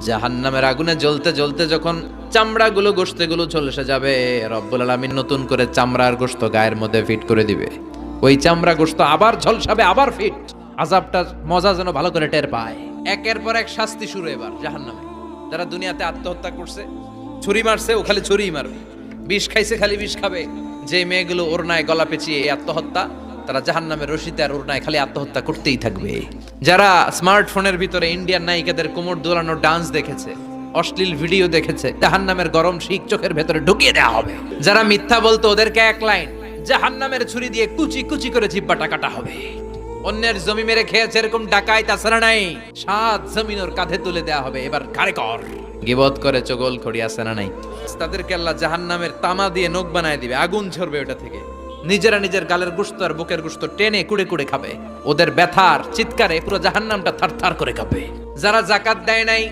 জাহান্নামের আগুনে জ্বলতে জ্বলতে যখন চামড়াগুলো গোশতগুলো ঝলসে যাবে, রব্বুল আলামিন নতুন করে চামড়ার গোশত গায়ের মধ্যে ফিট করে দিবে। ওই চামড়া গোশত আবার ঝলসাবে, আবার ফিট। আযাবটার মজা যেন ভালো করে টের পায়। একের পর এক শাস্তি শুরু এবার জাহান্নামে। যারা দুনিয়াতে আত্মহত্যা করছে, ছুরি মারছে, ও খালি ছুরিই মারবে। বিষ খাইছে, খালি বিষ খাবে। যে মেয়েগুলো ওড়নায় গলা পেঁচিয়ে এই আত্মহত্যা, তারা জাহান্নামের রশিতে আর ওড়নায় খালি আত্মহত্যা করতেই থাকবে। যারা স্মার্টফোনের ভিতরে ইন্ডিয়ান নায়িকাদের কোমর দোলানো ডান্স দেখেছে, অশ্লীল ভিডিও দেখেছে, জাহান্নামের গরম শিক চোখের ভেতরে ঢুকিয়ে দেওয়া হবে। যারা মিথ্যা বলতো, ওদেরকে এক লাইন জাহান্নামের ছুরি দিয়ে কুচি কুচি করে জিহ্বাটা কাটা হবে। অন্যের জমি মেরে খেয়েছে এরকম ডাকাই তাছাড়া নাই, 7 জমিন ওর কাঁধে তুলে দেওয়া হবে। এবার ঘাড়ে কর। গিবত করে চগল খড়ি আছে না নাই? তাদেরকে আল্লাহ জাহান্নামের তামা দিয়ে নখ বানায় দিবে, আগুন ঝরবে ওটা থেকে। নিজেরা নিজের গালের গোশত আর বুকের গোশত টেনে কুড়ে কুড়ে খাবে। ওদের ব্যথার চিৎকারে পুরো জাহান্নামটা থারথার করে কাঁপবে। যারা যাকাত দেয় নাই,